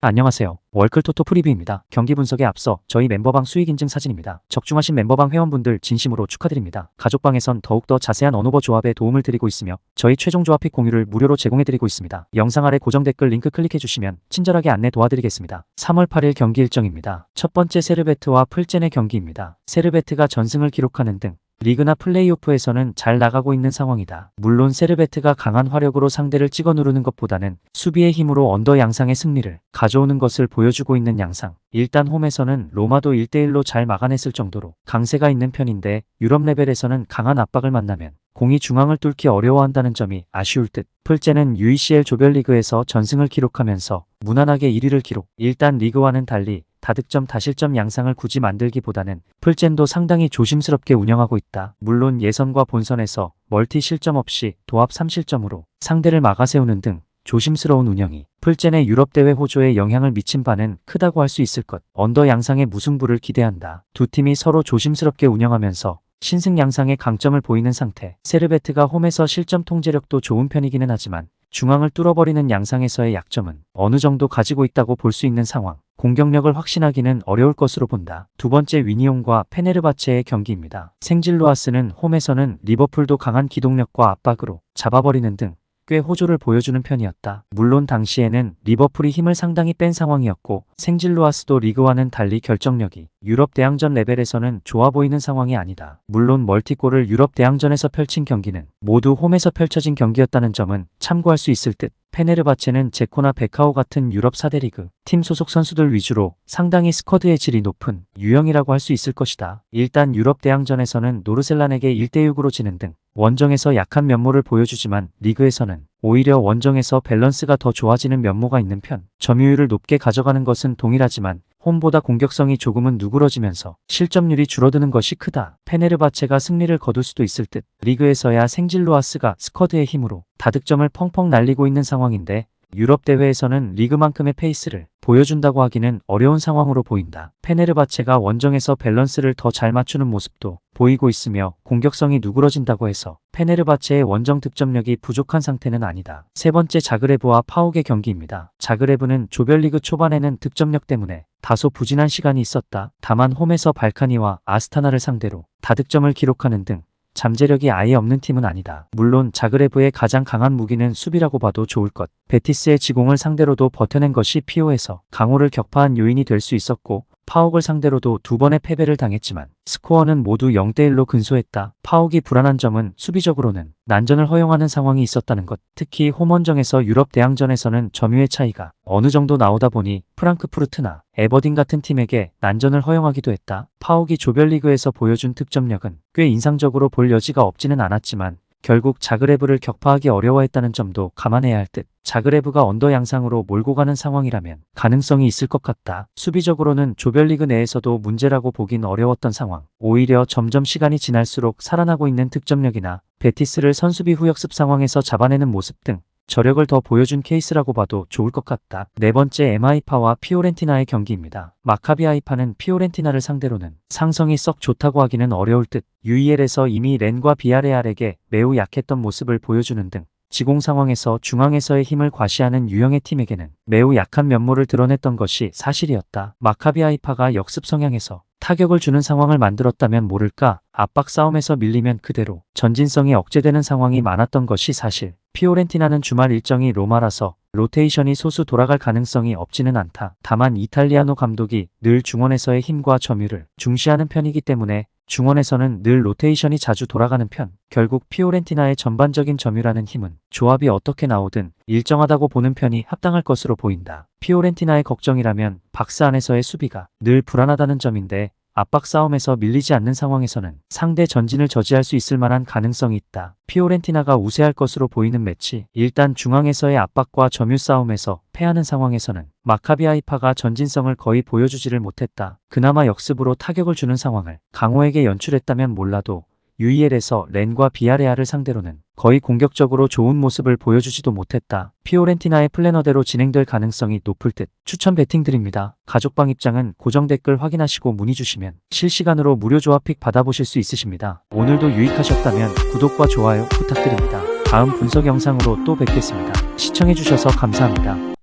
안녕하세요. 월클토토 프리뷰입니다. 경기 분석에 앞서 저희 멤버방 수익 인증 사진입니다. 적중하신 멤버방 회원분들 진심으로 축하드립니다. 가족방에선 더욱더 자세한 언오버 조합에 도움을 드리고 있으며 저희 최종 조합 픽 공유를 무료로 제공해드리고 있습니다. 영상 아래 고정 댓글 링크 클릭해주시면 친절하게 안내 도와드리겠습니다. 3월 8일 경기 일정입니다. 첫 번째 세르베트와 풀젠의 경기입니다. 세르베트가 전승을 기록하는 등 리그나 플레이오프에서는 잘 나가고 있는 상황이다. 물론 세르베트가 강한 화력으로 상대를 찍어 누르는 것보다는 수비의 힘으로 언더 양상의 승리를 가져오는 것을 보여주고 있는 양상. 일단 홈에서는 로마도 1대1로 잘 막아냈을 정도로 강세가 있는 편인데 유럽 레벨에서는 강한 압박을 만나면 공이 중앙을 뚫기 어려워한다는 점이 아쉬울 듯. 풀젠은 UECL 조별리그에서 전승을 기록하면서 무난하게 1위를 기록. 일단 리그와는 달리 다득점 다실점 양상을 굳이 만들기보다는 풀젠도 상당히 조심스럽게 운영하고 있다. 물론 예선과 본선에서 멀티 실점 없이 도합 3실점으로 상대를 막아세우는 등 조심스러운 운영이 풀젠의 유럽대회 호조에 영향을 미친 바는 크다고 할 수 있을 것. 언더 양상의 무승부를 기대한다. 두 팀이 서로 조심스럽게 운영하면서 신승 양상의 강점을 보이는 상태. 세르베트가 홈에서 실점 통제력도 좋은 편이기는 하지만 중앙을 뚫어버리는 양상에서의 약점은 어느 정도 가지고 있다고 볼 수 있는 상황. 공격력을 확신하기는 어려울 것으로 본다. 두 번째 위니온과 페네르바체의 경기입니다. 생질로아스는 홈에서는 리버풀도 강한 기동력과 압박으로 잡아버리는 등 꽤 호조를 보여주는 편이었다. 물론 당시에는 리버풀이 힘을 상당히 뺀 상황이었고 생질로아스도 리그와는 달리 결정력이 유럽 대항전 레벨에서는 좋아 보이는 상황이 아니다. 물론 멀티골을 유럽 대항전에서 펼친 경기는 모두 홈에서 펼쳐진 경기였다는 점은 참고할 수 있을 듯. 페네르바체는 제코나 베카오 같은 유럽 4대 리그 팀 소속 선수들 위주로 상당히 스쿼드의 질이 높은 유형이라고 할 수 있을 것이다. 일단 유럽 대항전에서는 노르셀란에게 1대6으로 지는 등 원정에서 약한 면모를 보여주지만 리그에서는 오히려 원정에서 밸런스가 더 좋아지는 면모가 있는 편. 점유율을 높게 가져가는 것은 동일하지만 홈보다 공격성이 조금은 누그러지면서 실점률이 줄어드는 것이 크다. 페네르바체가 승리를 거둘 수도 있을 듯. 리그에서야 생질로아스가 스쿼드의 힘으로 다득점을 펑펑 날리고 있는 상황인데 유럽 대회에서는 리그만큼의 페이스를 보여준다고 하기는 어려운 상황으로 보인다. 페네르바체가 원정에서 밸런스를 더 잘 맞추는 모습도 보이고 있으며 공격성이 누그러진다고 해서 페네르바체의 원정 득점력이 부족한 상태는 아니다. 세 번째 자그레브와 파옥의 경기입니다. 자그레브는 조별리그 초반에는 득점력 때문에 다소 부진한 시간이 있었다. 다만 홈에서 발카니와 아스타나를 상대로 다득점을 기록하는 등 잠재력이 아예 없는 팀은 아니다. 물론 자그레브의 가장 강한 무기는 수비라고 봐도 좋을 것. 베티스의 지공을 상대로도 버텨낸 것이 피오에서 강호를 격파한 요인이 될 수 있었고 파옥을 상대로도 두 번의 패배를 당했지만 스코어는 모두 0대1로 근소했다. 파옥이 불안한 점은 수비적으로는 난전을 허용하는 상황이 있었다는 것. 특히 홈원정에서 유럽 대항전에서는 점유의 차이가 어느 정도 나오다 보니 프랑크푸르트나 에버딘 같은 팀에게 난전을 허용하기도 했다. 파옥이 조별리그에서 보여준 득점력은 꽤 인상적으로 볼 여지가 없지는 않았지만 결국 자그레브를 격파하기 어려워했다는 점도 감안해야 할 듯. 자그레브가 언더 양상으로 몰고 가는 상황이라면 가능성이 있을 것 같다. 수비적으로는 조별리그 내에서도 문제라고 보긴 어려웠던 상황. 오히려 점점 시간이 지날수록 살아나고 있는 득점력이나 베티스를 선수비 후역습 상황에서 잡아내는 모습 등 저력을 더 보여준 케이스라고 봐도 좋을 것 같다. 네 번째 엠하이파와 피오렌티나의 경기입니다. 마카비 하이파는 피오렌티나를 상대로는 상성이 썩 좋다고 하기는 어려울 듯. UEL에서 이미 렌과 비아레알에게 매우 약했던 모습을 보여주는 등 지공 상황에서 중앙에서의 힘을 과시하는 유형의 팀에게는 매우 약한 면모를 드러냈던 것이 사실이었다. 마카비 하이파가 역습 성향에서 타격을 주는 상황을 만들었다면 모를까. 압박 싸움에서 밀리면 그대로 전진성이 억제되는 상황이 많았던 것이 사실. 피오렌티나는 주말 일정이 로마라서 로테이션이 소수 돌아갈 가능성이 없지는 않다. 다만 이탈리아노 감독이 늘 중원에서의 힘과 점유를 중시하는 편이기 때문에 중원에서는 늘 로테이션이 자주 돌아가는 편. 결국 피오렌티나의 전반적인 점유라는 힘은 조합이 어떻게 나오든 일정하다고 보는 편이 합당할 것으로 보인다. 피오렌티나의 걱정이라면 박스 안에서의 수비가 늘 불안하다는 점인데 압박 싸움에서 밀리지 않는 상황에서는 상대 전진을 저지할 수 있을 만한 가능성이 있다. 피오렌티나가 우세할 것으로 보이는 매치. 일단 중앙에서의 압박과 점유 싸움에서 패하는 상황에서는 마카비 하이파가 전진성을 거의 보여주지를 못했다. 그나마 역습으로 타격을 주는 상황을 강호에게 연출했다면 몰라도 UEL에서 렌과 비아레알을 상대로는 거의 공격적으로 좋은 모습을 보여주지도 못했다. 피오렌티나의 플래너대로 진행될 가능성이 높을 듯. 추천 배팅 드립니다. 가족방 입장은 고정 댓글 확인하시고 문의 주시면 실시간으로 무료 조합 픽 받아보실 수 있으십니다. 오늘도 유익하셨다면 구독과 좋아요 부탁드립니다. 다음 분석 영상으로 또 뵙겠습니다. 시청해주셔서 감사합니다.